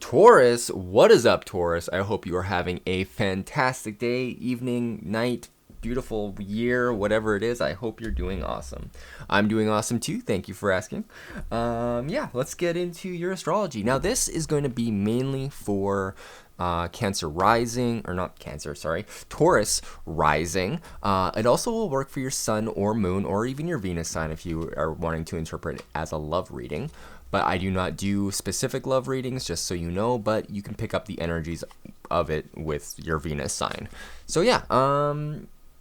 Taurus, what is up, Taurus? I hope you are having a fantastic day, evening, night, beautiful year, whatever it is. I hope you're doing awesome. I'm doing awesome too. Thank you for asking. Yeah, let's get into your astrology. Now, this is going to be mainly for Cancer rising, or not Cancer, sorry, Taurus rising. It also will work for your sun or moon or even your Venus sign if you are wanting to interpret it as a love reading. But I do not do specific love readings, just so you know, but you can pick up the energies of it with your Venus sign. So yeah,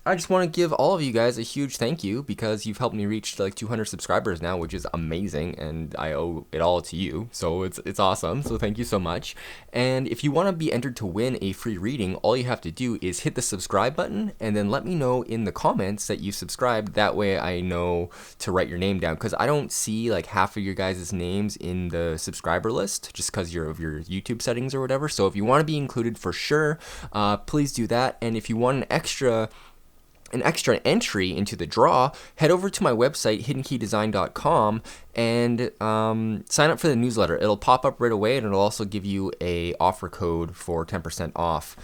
I just want to give all of you guys a huge thank you because you've helped me reach like 200 subscribers now, which is amazing, and I owe it all to you. So it's awesome. So thank you so much. And if you want to be entered to win a free reading, all you have to do is hit the subscribe button and then let me know in the comments that you subscribed. That way I know to write your name down, because I don't see like half of your guys' names in the subscriber list just because of your YouTube settings or whatever. So if you want to be included for sure, please do that. And if you want an extra entry into the draw, head over to my website, hiddenkeydesign.com, and sign up for the newsletter. It'll pop up right away, and it'll also give you a offer code for 10% off.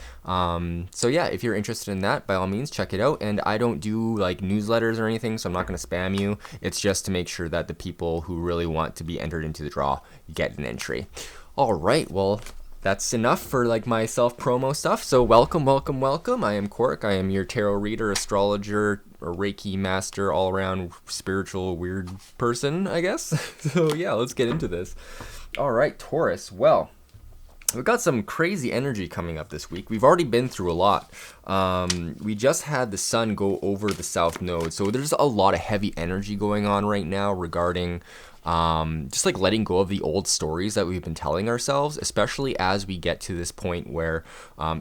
So yeah, if you're interested in that, by all means, check it out. And I don't do like newsletters or anything, so I'm not going to spam you. It's just to make sure that the people who really want to be entered into the draw get an entry. All right, well, that's enough for like my self-promo stuff. So welcome. I am Cork. I am your tarot reader, astrologer, or Reiki master, all-around spiritual weird person, I guess. So yeah, let's get into this. All right, Taurus. Well, we've got some crazy energy coming up this week. We've already been through a lot. We just had the sun go over the south node. So there's a lot of heavy energy going on right now regarding just like letting go of the old stories that we've been telling ourselves, especially as we get to this point where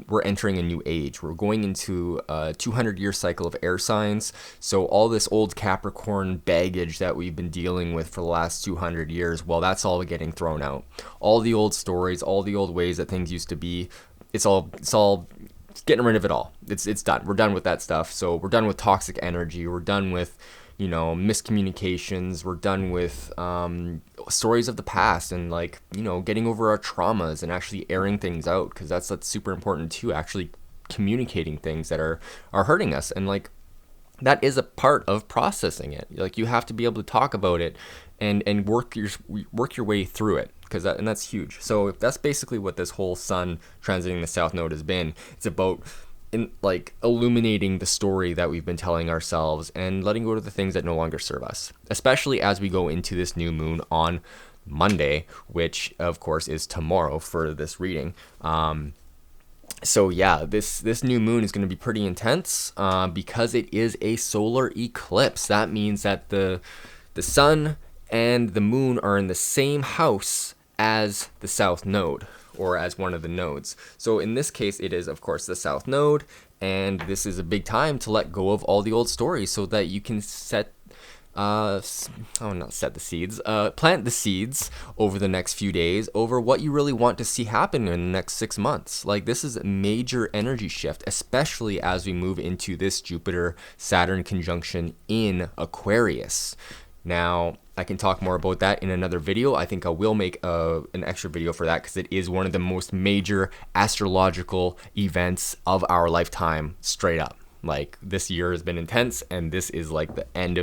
we're entering a new age. We're going into a 200-year cycle of air signs. So all this old Capricorn baggage that we've been dealing with for the last 200 years, well, that's all getting thrown out. All the old stories, all the old ways that things used to be, it's all getting rid of it all. It's done. We're done with that stuff. So we're done with toxic energy. We're done with miscommunications. We're done with stories of the past, and like, getting over our traumas and actually airing things out, because that's super important too, actually communicating things that are hurting us. And like, that is a part of processing it. Like, you have to be able to talk about it and work your way through it, and that's huge. So that's basically what this whole sun transiting the south node has been. It's about illuminating the story that we've been telling ourselves and letting go of the things that no longer serve us, especially as we go into this new moon on Monday, which of course is tomorrow for this reading. So yeah, this new moon is going to be pretty intense because it is a solar eclipse. That means that the sun and the moon are in the same house as the south node, or as one of the nodes. So in this case, it is, of course, the south node, and this is a big time to let go of all the old stories so that you can plant the seeds over the next few days over what you really want to see happen in the next 6 months. Like, this is a major energy shift, especially as we move into this Jupiter-Saturn conjunction in Aquarius. Now, I can talk more about that in another video. I think I will make an extra video for that, because it is one of the most major astrological events of our lifetime, straight up. Like, this year has been intense, and this is like the end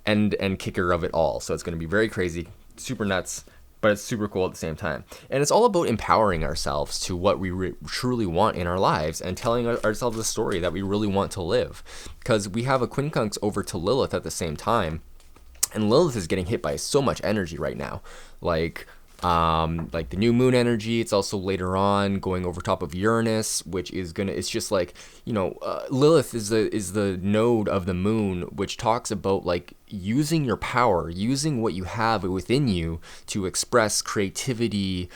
and kicker of it all. So it's going to be very crazy, super nuts, but it's super cool at the same time. And it's all about empowering ourselves to what we truly want in our lives, and telling ourselves a story that we really want to live. Because we have a quincunx over to Lilith at the same time. And Lilith is getting hit by so much energy right now, like the new moon energy. It's also later on going over top of Uranus, which is it's just like, Lilith is the node of the moon, which talks about like using your power, using what you have within you to express creativity,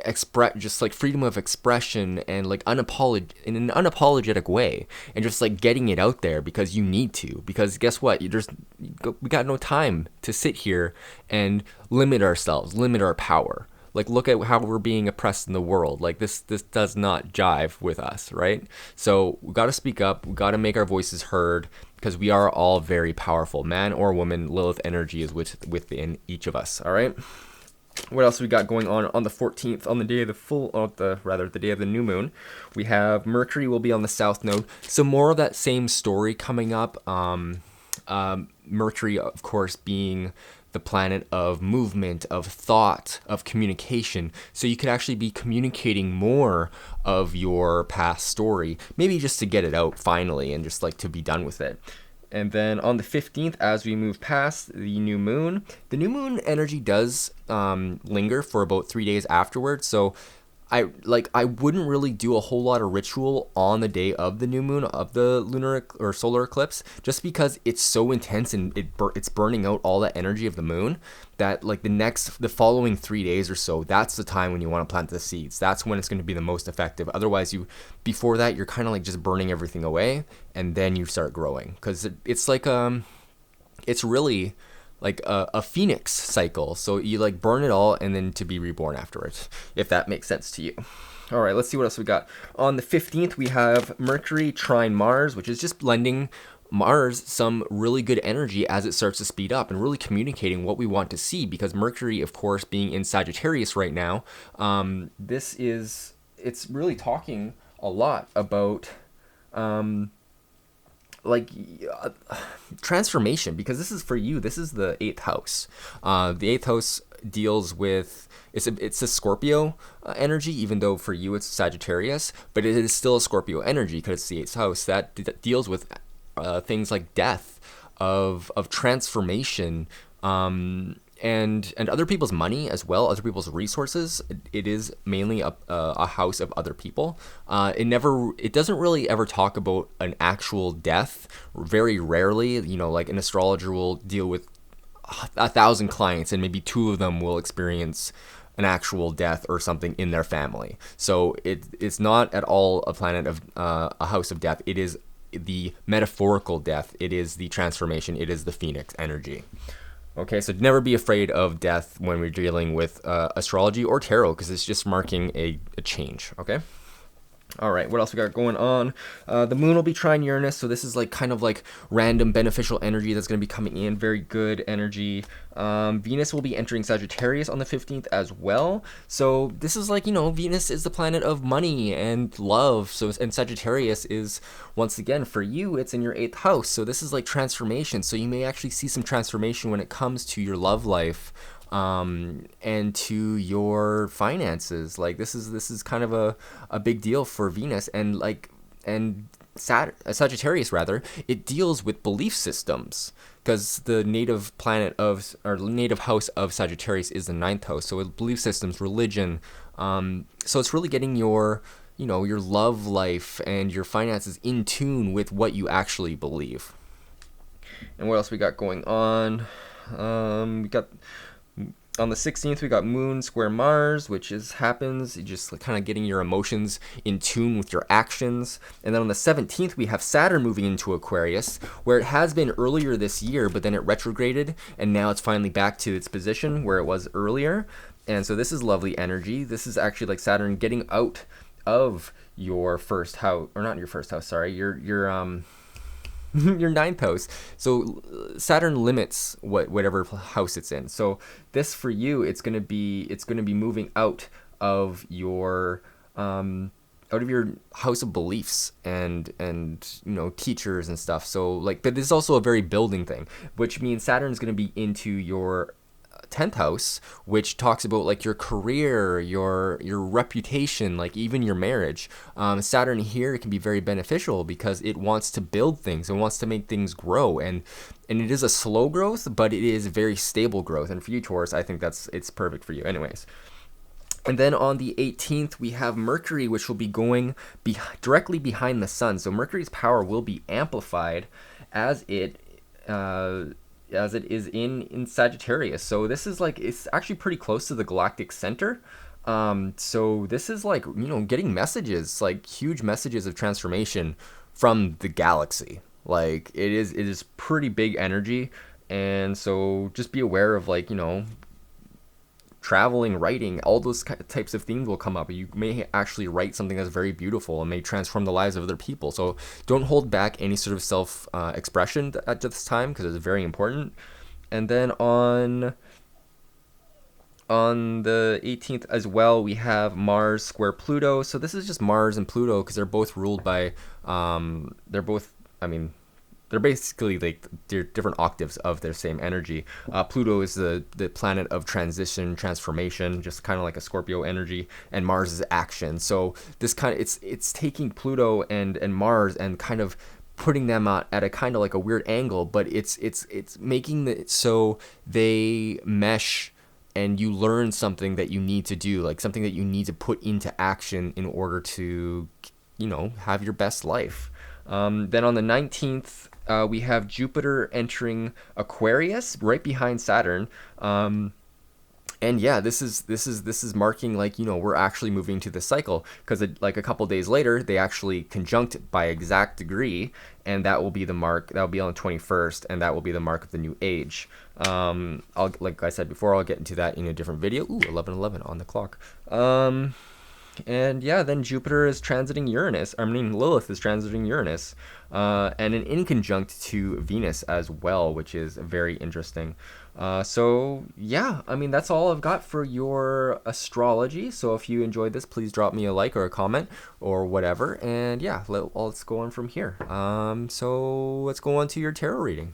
express just like freedom of expression, and like in an unapologetic way, and just like getting it out there because you need to. Because guess what? We got no time to sit here and limit ourselves, limit our power. Like, look at how we're being oppressed in the world. Like, this does not jive with us, right? So we got to speak up. We got to make our voices heard, because we are all very powerful. Man or woman, Lilith energy is within each of us, all right? What else we got going on the 14th, on the day of the day of the new moon? We have Mercury will be on the south node, so more of that same story coming up. Mercury, of course, being the planet of movement, of thought, of communication. So you could actually be communicating more of your past story, maybe just to get it out finally and just like to be done with it. And then on the 15th, as we move past the new moon energy does linger for about 3 days afterwards. So I wouldn't really do a whole lot of ritual on the day of the new moon, of the lunar or solar eclipse, just because it's so intense and it's burning out all that energy of the moon, that like the following 3 days or so, that's the time when you want to plant the seeds. That's when it's going to be the most effective. Otherwise, before that, you're kind of like just burning everything away, and then you start growing, because it's like it's really like a phoenix cycle. So you like burn it all and then to be reborn afterwards, if that makes sense to you. All right, let's see what else we got. On the 15th, we have Mercury trine Mars, which is just lending Mars some really good energy as it starts to speed up and really communicating what we want to see, because Mercury, of course, being in Sagittarius right now, it's really talking a lot about transformation, because this is for you. This is the 8th house. The 8th house deals with, it's a Scorpio energy, even though for you it's Sagittarius, but it is still a Scorpio energy because it's the 8th house that deals with things like death, of transformation, and other people's money as well, other people's resources. It is mainly a house of other people. It doesn't really ever talk about an actual death. Very rarely, like an astrologer will deal with 1,000 clients and maybe 2 of them will experience an actual death or something in their family. So it's not at all a planet of a house of death. It is the metaphorical death. It is the transformation. It is the phoenix energy. Okay, so never be afraid of death when we're dealing with astrology or tarot, because it's just marking a change, okay? All right, what else we got going on? The moon will be trine Uranus, so this is like kind of like random beneficial energy that's going to be coming in, very good energy. Venus will be entering Sagittarius on the 15th as well. So this is like, Venus is the planet of money and love. So, and Sagittarius is, once again, for you, it's in your 8th house. So this is like transformation. So you may actually see some transformation when it comes to your love life, and to your finances. Like this is kind of a big deal for Venus, and Sagittarius rather. It deals with belief systems, because the native house of Sagittarius is the 9th house. So with belief systems, religion. So it's really getting your love life and your finances in tune with what you actually believe. And what else we got going on? We got, on the 16th, we got Moon square Mars, which happens just kind of getting your emotions in tune with your actions. And then on the 17th, we have Saturn moving into Aquarius, where it has been earlier this year, but then it retrograded, and now it's finally back to its position where it was earlier. And so this is lovely energy. This is actually like Saturn getting out of your first house, or not your first house, sorry, your your 9th house. So Saturn limits whatever house it's in. So this for you, it's gonna be moving out of your house of beliefs and teachers and stuff. So like, but this is also a very building thing, which means Saturn's gonna be into your 10th house, which talks about like your career, your reputation, like even your marriage. Saturn here can be very beneficial because it wants to build things and wants to make things grow, and it is a slow growth, but it is very stable growth. And for you, Taurus, I think it's perfect for you anyways. And then on the 18th, we have Mercury, which will be going directly behind the sun. So Mercury's power will be amplified as it is in Sagittarius. So this is like, it's actually pretty close to the galactic center. So this is like, getting messages, like huge messages of transformation from the galaxy. Like it is pretty big energy. And so just be aware of like, traveling, writing, all those types of things will come up. You may actually write something that's very beautiful and may transform the lives of other people. So don't hold back any sort of self-expression at this time, because it's very important. And then on On the 18th as well, we have Mars square Pluto. So this is just Mars and Pluto because they're both ruled by, they're both, I mean, they're basically like they're different octaves of their same energy. Pluto is the planet of transition, transformation, just kind of like a Scorpio energy, and Mars is action. So this kind of it's taking Pluto and Mars and kind of putting them out at a kind of like a weird angle, but it's making it so they mesh and you learn something that you need to do, like something that you need to put into action in order to, have your best life. Then on the 19th, we have Jupiter entering Aquarius right behind Saturn. And yeah, this is marking like, we're actually moving to the cycle because like a couple days later, they actually conjunct by exact degree, and that will be the mark. That will be on the 21st, and that will be the mark of the new age. Like I said before, I'll get into that in a different video. Ooh, 11:11 on the clock. And yeah, then Jupiter is transiting Uranus. Lilith is transiting Uranus, and an inconjunct to Venus as well, which is very interesting. So yeah, that's all I've got for your astrology. So if you enjoyed this, please drop me a like or a comment or whatever. And yeah, let's go on from here. So let's go on to your tarot reading.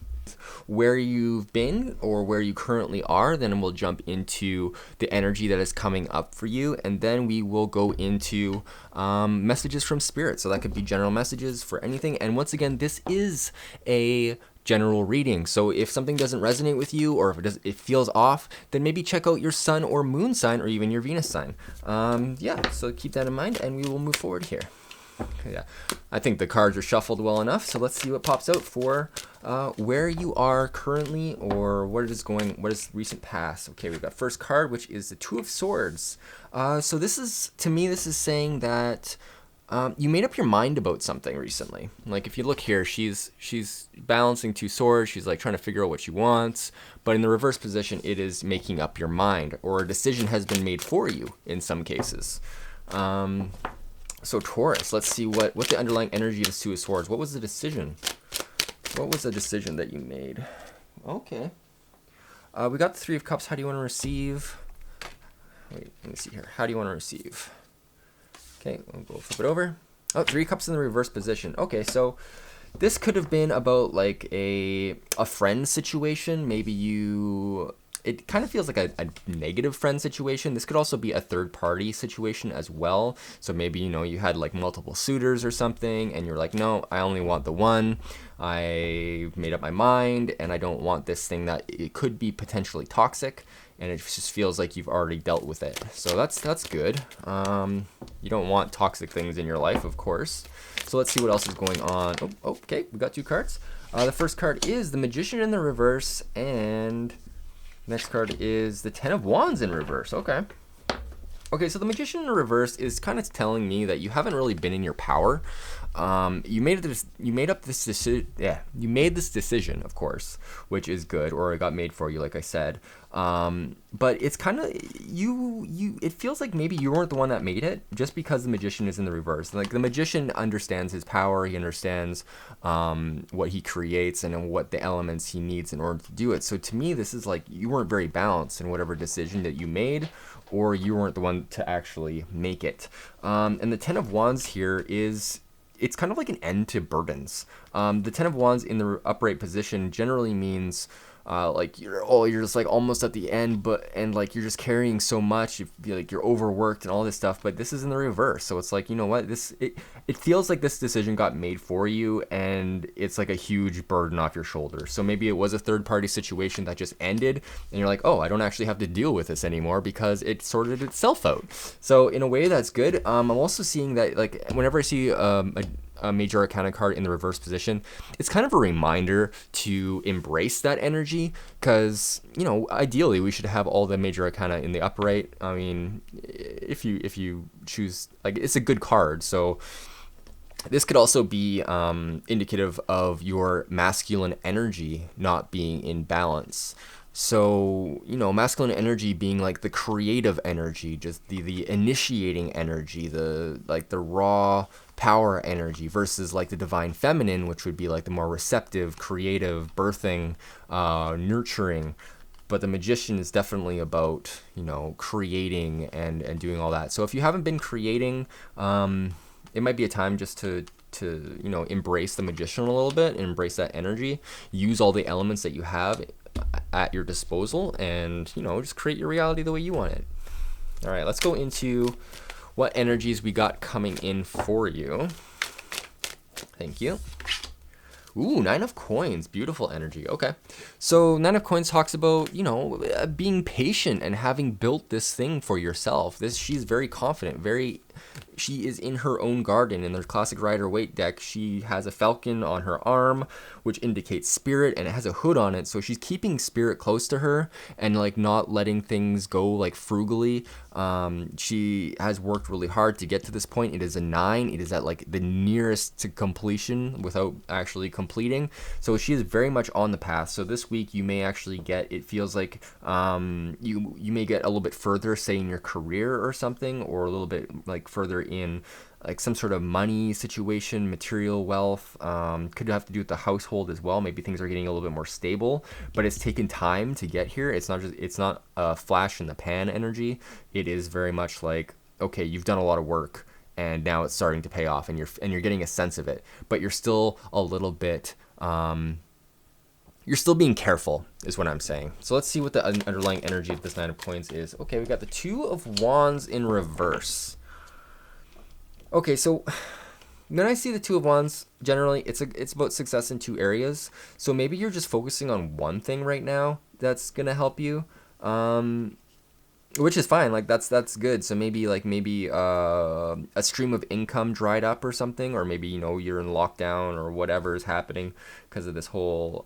Where you've been or where you currently are, then we'll jump into the energy that is coming up for you, and then we will go into messages from spirit. So that could be general messages for anything. And once again, this is a general reading, so if something doesn't resonate with you or if it feels off, then maybe check out your sun or moon sign or even your Venus sign. Yeah, so keep that in mind, and we will move forward here. Yeah, I think the cards are shuffled well enough, so let's see what pops out for where you are currently or what is recent past. Okay, we've got first card, which is the Two of Swords. So this is saying that you made up your mind about something recently. Like if you look here, she's balancing two swords. She's like trying to figure out what she wants, but in the reverse position, it is making up your mind, or a decision has been made for you in some cases. So Taurus, let's see what the underlying energy of the Two of Swords. What was the decision? What was the decision that you made? Okay. We got the Three of Cups. How do you want to receive? Wait, let me see here. How do you want to receive? Okay, we'll flip it over. Oh, Three Cups in the reverse position. Okay, so this could have been about like a friend situation. Maybe it kind of feels like a negative friend situation. This could also be a third party situation as well. So maybe, you had like multiple suitors or something and you're like, no, I only want the one. I made up my mind and I don't want this thing that it could be potentially toxic, and it just feels like you've already dealt with it. So that's good. You don't want toxic things in your life, of course. So let's see what else is going on. Oh, okay, we got two cards. The first card is the Magician in the reverse, and next card is the Ten of Wands in reverse. Okay. Okay, so the Magician in the reverse is kind of telling me that you haven't really been in your power. You made this decision, of course, which is good, or it got made for you, like I said. But it's kind of it feels like maybe you weren't the one that made it, just because the Magician is in the reverse. Like the Magician understands his power, he understands what he creates and what the elements he needs in order to do it. So to me, this is like you weren't very balanced in whatever decision that you made, or you weren't the one to actually make it. And the Ten of Wands here it's kind of like an end to burdens. The Ten of Wands in the upright position generally means like you're just like almost at the end, and like you're just carrying so much, you feel like you're overworked and all this stuff. But this is in the reverse, so it's like, you know what, it feels like this decision got made for you, and it's like a huge burden off your shoulders. So maybe it was a third party situation that just ended, and you're like, oh, I don't actually have to deal with this anymore because it sorted itself out. So in a way, that's good. I'm also seeing that like whenever I see a major arcana card in the reverse position, it's kind of a reminder to embrace that energy, because ideally we should have all the major arcana in the upright. I mean, if you choose, like, it's a good card. So this could also be indicative of your masculine energy not being in balance. So, masculine energy being like the creative energy, just the initiating energy, the raw power energy, versus like the divine feminine, which would be like the more receptive, creative, birthing, nurturing But the Magician is definitely about, you know, creating and doing all that. So if you haven't been creating, it might be a time just to you know, embrace the Magician a little bit and embrace that energy. Use all the elements that you have at your disposal, and, you know, just create your reality the way you want it. All right, let's go into what energies we got coming in for you. Thank you. Ooh, 9 of Coins. Beautiful energy. Okay. So 9 of Coins talks about, you know, being patient and having built this thing for yourself. She's very confident, she is in her own garden. In the classic Rider-Waite deck, she has a falcon on her arm, which indicates spirit, and it has a hood on it. So she's keeping spirit close to her and, like, not letting things go, like, frugally. She has worked really hard to get to this point. It is a 9. It is at, like, the nearest to completion without actually completing. So she is very much on the path. So this week you may actually get, it feels like, you may get a little bit further, say, in your career or something, or a little bit, like, further in, like, some sort of money situation, material wealth. Could have to do with the household as well. Maybe things are getting a little bit more stable, but it's taken time to get here. It's not a flash in the pan energy. It is very much like, okay, you've done a lot of work and now it's starting to pay off, and you're getting a sense of it, but you're still a little bit, you're still being careful, is what I'm saying. So let's see what the underlying energy of this 9 of Coins is. Okay, we got the 2 of Wands in reverse. Okay, so when I see the 2 of Wands, generally it's about success in 2 areas. So maybe you're just focusing on one thing right now that's gonna help you, which is fine. Like, that's good. So maybe a stream of income dried up or something, or maybe, you know, you're in lockdown or whatever is happening because of this whole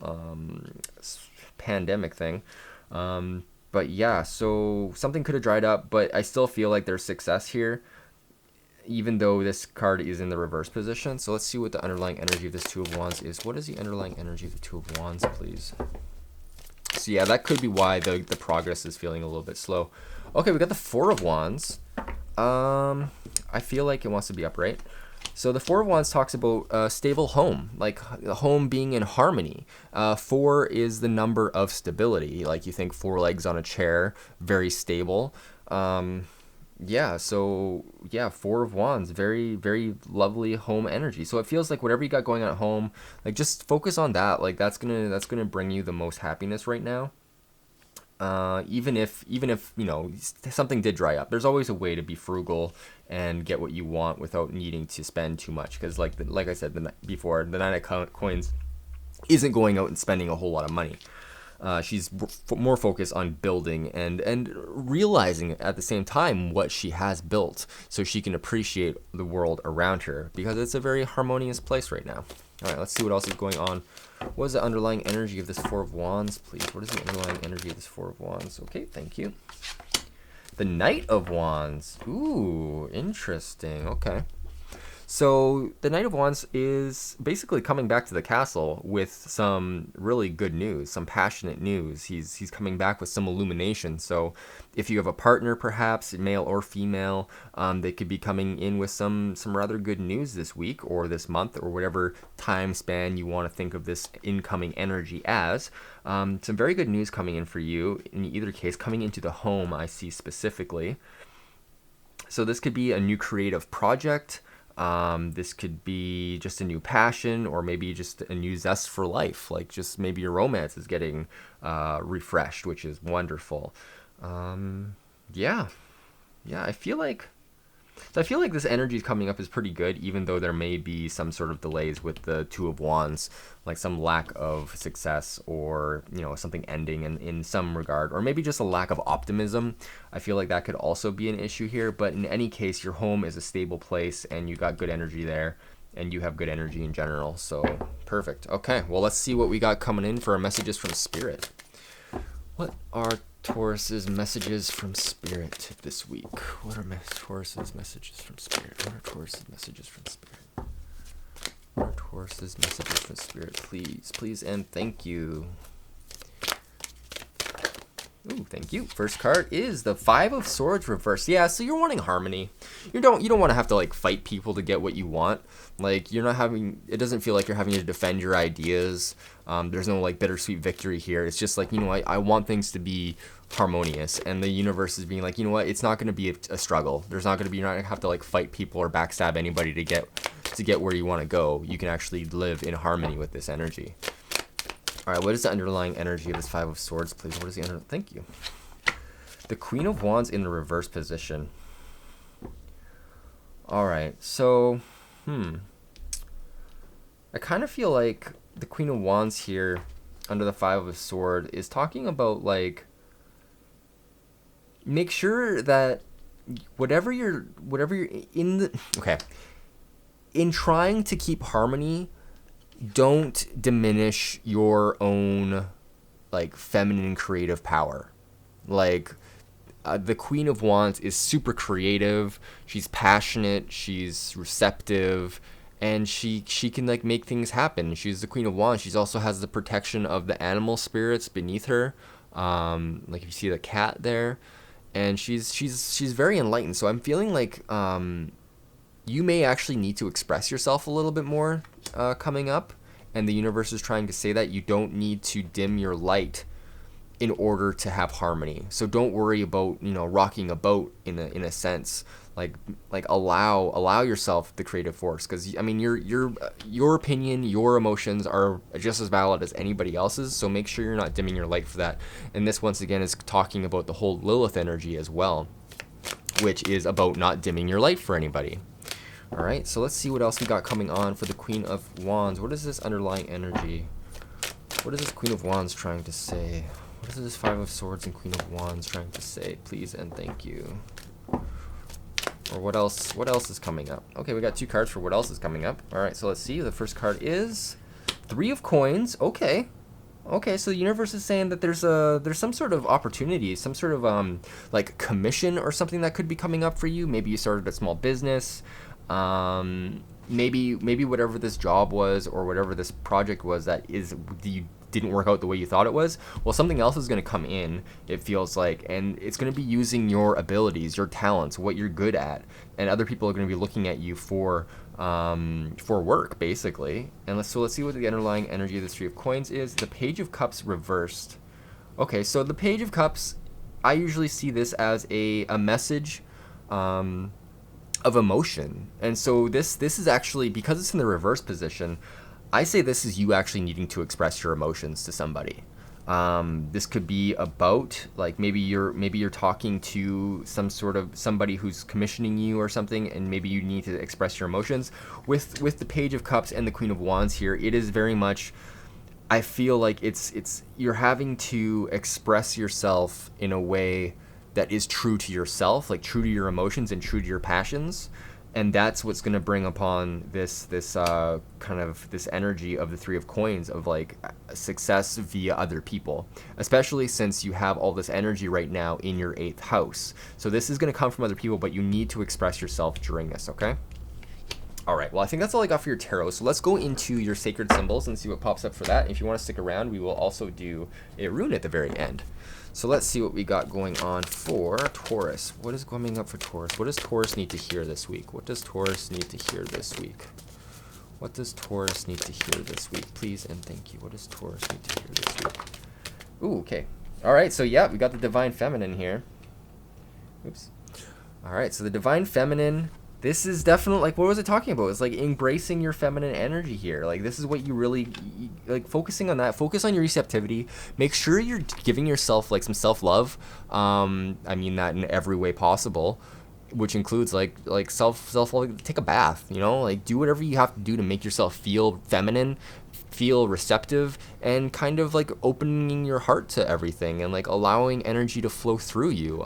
pandemic thing. But yeah, so something could have dried up, but I still feel like there's success here, even though this card is in the reverse position. So let's see what the underlying energy of this 2 of Wands is. What is the underlying energy of the 2 of Wands, please? So yeah, that could be why the progress is feeling a little bit slow. Okay, we got the 4 of Wands. I feel like it wants to be upright. So the 4 of Wands talks about a stable home, like a home being in harmony. 4 is the number of stability. Like, you think 4 legs on a chair, very stable. Yeah, so yeah, 4 of Wands, very, very lovely home energy. So it feels like whatever you got going on at home, like, just focus on that. Like, that's gonna bring you the most happiness right now. Even if, you know, something did dry up, there's always a way to be frugal and get what you want without needing to spend too much. Because like I said before, the 9 of Coins isn't going out and spending a whole lot of money. She's more focused on building and realizing at the same time what she has built, so she can appreciate the world around her, because it's a very harmonious place right now. All right, let's see what else is going on. What is the underlying energy of this 4 of Wands, please? What is the underlying energy of this 4 of Wands? Okay, thank you. The Knight of Wands. Ooh, interesting. Okay. So the Knight of Wands is basically coming back to the castle with some really good news, some passionate news. He's coming back with some illumination. So if you have a partner, perhaps male or female, they could be coming in with some rather good news this week or this month, or whatever time span you want to think of this incoming energy as. Some very good news coming in for you. In either case, coming into the home, I see specifically. So this could be a new creative project. This could be just a new passion, or maybe just a new zest for life. Like, just maybe your romance is getting refreshed, which is wonderful. Yeah, I feel like this energy coming up is pretty good, even though there may be some sort of delays with the 2 of Wands, like some lack of success, or, you know, something ending in some regard, or maybe just a lack of optimism. I feel like that could also be an issue here, but in any case, your home is a stable place and you got good energy there, and you have good energy in general. So perfect. Okay, well, let's see what we got coming in for our messages from Spirit. What are Taurus's messages from Spirit this week? What are Taurus's messages from Spirit? What are Taurus's messages from Spirit? What are Taurus's messages from Spirit? Please, and thank you. Ooh, thank you. First card is the Five of Swords reversed. Yeah, so you're wanting harmony. You don't want to have to like fight people to get what you want. Like you're not having. It doesn't feel like you're having to defend your ideas. There's no like bittersweet victory here. It's just like, you know, I want things to be harmonious, and the universe is being like, you know what, it's not going to be a struggle. There's not going to be, you're not going to have to like fight people or backstab anybody to get where you want to go. You can actually live in harmony with this energy. All right, what is the underlying energy of this Five of Swords, please? What is the thank you. The Queen of Wands in the reverse position. All right, so, I kind of feel like the Queen of Wands here under the Five of Swords is talking about like, make sure that whatever you're in trying to keep harmony, don't diminish your own like feminine creative power. Like the Queen of Wands is super creative, she's passionate, she's receptive, and she can like make things happen. She's the Queen of Wands. She also has the protection of the animal spirits beneath her. Like if you see the cat there, and she's very enlightened. So I'm feeling like you may actually need to express yourself a little bit more coming up, and the universe is trying to say that you don't need to dim your light in order to have harmony. So don't worry about, you know, rocking a boat in a sense. Like allow yourself the creative force, because I mean your opinion, your emotions are just as valid as anybody else's. So make sure you're not dimming your light for that. And this once again is talking about the whole Lilith energy as well, which is about not dimming your light for anybody. All right, so let's see what else we got coming on for the Queen of Wands. What is this underlying energy? What is this Queen of Wands trying to say? What is this Five of Swords and Queen of Wands trying to say? Please and thank you. Or what else is coming up? Okay, we got two cards for what else is coming up. All right, so let's see. The first card is Three of Coins. Okay, so the universe is saying that there's some sort of opportunity, some sort of like commission or something that could be coming up for you. Maybe you started a small business. Maybe whatever this job was or whatever this project was that you didn't work out the way you thought it was, well, something else is going to come in, it feels like, and it's going to be using your abilities, your talents, what you're good at, and other people are going to be looking at you for work, basically. And let's see what the underlying energy of this Three of Coins is. The Page of Cups reversed. Okay, so the Page of Cups, I usually see this as a message of emotion, and so this is actually, because it's in the reverse position, I say this is you actually needing to express your emotions to somebody. This could be about like maybe you're talking to somebody who's commissioning you or something, and maybe you need to express your emotions. With the Page of Cups and the Queen of Wands here, it is very much, I feel like it's you're having to express yourself in a way that is true to yourself, like true to your emotions and true to your passions. And that's what's going to bring upon this kind of this energy of the Three of Coins, of like success via other people, especially since you have all this energy right now in your 8th house. So this is going to come from other people, but you need to express yourself during this, okay? All right, well, I think that's all I got for your tarot. So let's go into your sacred symbols and see what pops up for that. If you want to stick around, we will also do a rune at the very end. So let's see what we got going on for Taurus. What is coming up for Taurus? What does Taurus need to hear this week? What does Taurus need to hear this week? What does Taurus need to hear this week? Please and thank you. What does Taurus need to hear this week? Ooh, okay. All right, so yeah, we got the Divine Feminine here. Oops. All right, so the Divine Feminine, this is definitely, like, what was it talking about? It's like embracing your feminine energy here. Like, this is what you really, like, focusing on that. Focus on your receptivity. Make sure you're giving yourself, like, some self-love. I mean that in every way possible, which includes, like self-love. Take a bath, you know? Like, do whatever you have to do to make yourself feel feminine, feel receptive, and kind of like opening your heart to everything and like allowing energy to flow through you.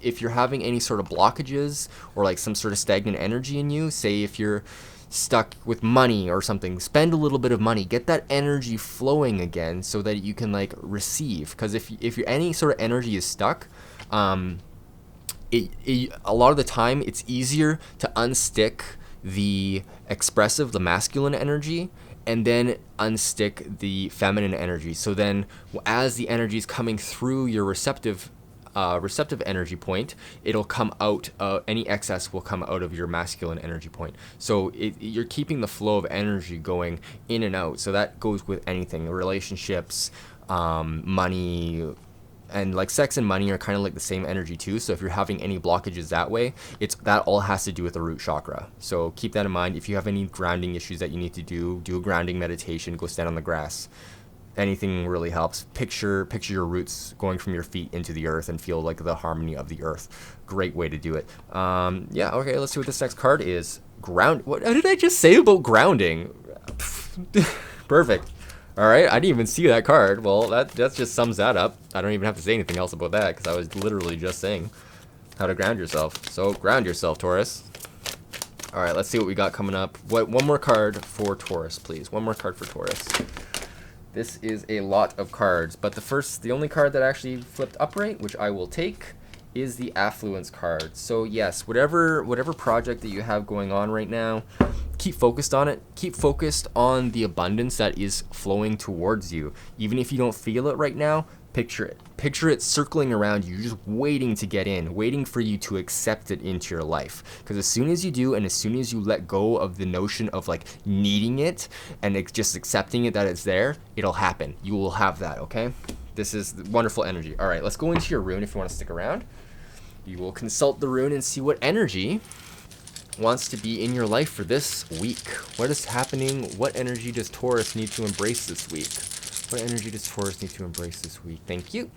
If you're having any sort of blockages or like some sort of stagnant energy in you, say if you're stuck with money or something, spend a little bit of money, get that energy flowing again so that you can like receive. Because if any sort of energy is stuck, a lot of the time it's easier to unstick the expressive, the masculine energy, and then unstick the feminine energy. So then as the energy is coming through your receptive energy point, it'll come out, any excess will come out of your masculine energy point. So you're keeping the flow of energy going in and out. So that goes with anything, relationships, money, and like sex and money are kind of like the same energy too. So if you're having any blockages that way, that all has to do with the root chakra. So keep that in mind. If you have any grounding issues that you need to do a grounding meditation, go stand on the grass. Anything really helps. Picture your roots going from your feet into the earth and feel like the harmony of the earth. Great way to do it. Yeah, okay, let's see what this next card is. What did I just say about grounding? Perfect. All right, I didn't even see that card. Well, that just sums that up. I don't even have to say anything else about that because I was literally just saying how to ground yourself. So ground yourself, Taurus. All right, let's see what we got coming up. One more card for Taurus, please. One more card for Taurus. This is a lot of cards, but the only card that actually flipped upright, which I will take, is the affluence card. So yes, whatever project that you have going on right now, keep focused on it. Keep focused on the abundance that is flowing towards you. Even if you don't feel it right now, picture it. Picture it circling around you, just waiting to get in, waiting for you to accept it into your life. Because as soon as you do, and as soon as you let go of the notion of like needing it and just accepting it that it's there, it'll happen. You will have that, okay? This is wonderful energy. All right, let's go into your rune if you want to stick around. You will consult the rune and see what energy wants to be in your life for this week. What is happening? What energy does Taurus need to embrace this week? What energy does Taurus need to embrace this week? Thank you.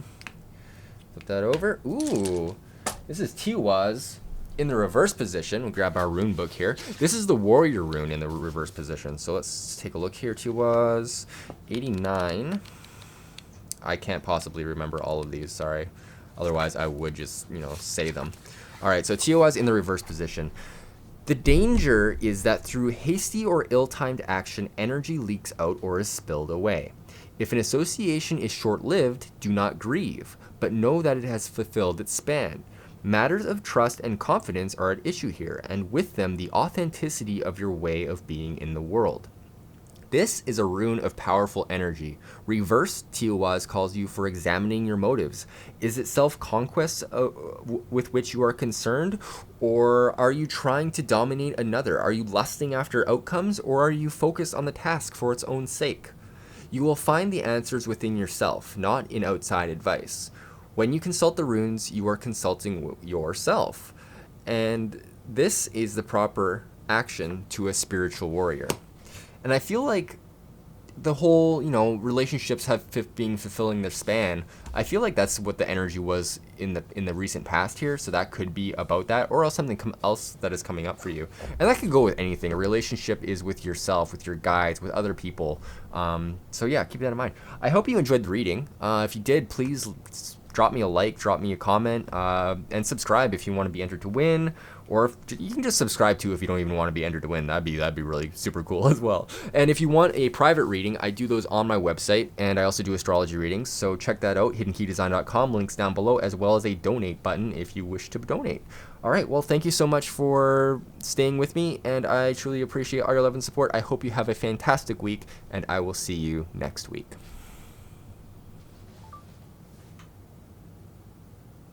Flip that over. Ooh, this is Tiwaz in the reverse position. We'll grab our rune book here. This is the warrior rune in the reverse position. So let's take a look here. Tiwaz 89. I can't possibly remember all of these, sorry. Otherwise, I would just, say them. All right, so Tiwaz in the reverse position. The danger is that through hasty or ill-timed action, energy leaks out or is spilled away. If an association is short-lived, do not grieve, but know that it has fulfilled its span. Matters of trust and confidence are at issue here, and with them the authenticity of your way of being in the world. This is a rune of powerful energy. Reverse Tiwaz calls you for examining your motives. Is it self-conquest with which you are concerned, or are you trying to dominate another? Are you lusting after outcomes, or are you focused on the task for its own sake? You will find the answers within yourself, not in outside advice. When you consult the runes, you are consulting yourself. And this is the proper action to a spiritual warrior. And I feel like the whole, relationships being fulfilling their span, I feel like that's what the energy was in the recent past here. So that could be about that, or else something else that is coming up for you. And that could go with anything. A relationship is with yourself, with your guides, with other people. So yeah, keep that in mind. I hope you enjoyed the reading. If you did, please drop me a like, drop me a comment, and subscribe if you want to be entered to win. Or you can just subscribe to if you don't even want to be entered to win. That'd be really super cool as well. And if you want a private reading, I do those on my website, and I also do astrology readings. So check that out, hiddenkeydesign.com. Links down below, as well as a donate button if you wish to donate. All right, well, thank you so much for staying with me, and I truly appreciate all your love and support. I hope you have a fantastic week, and I will see you next week.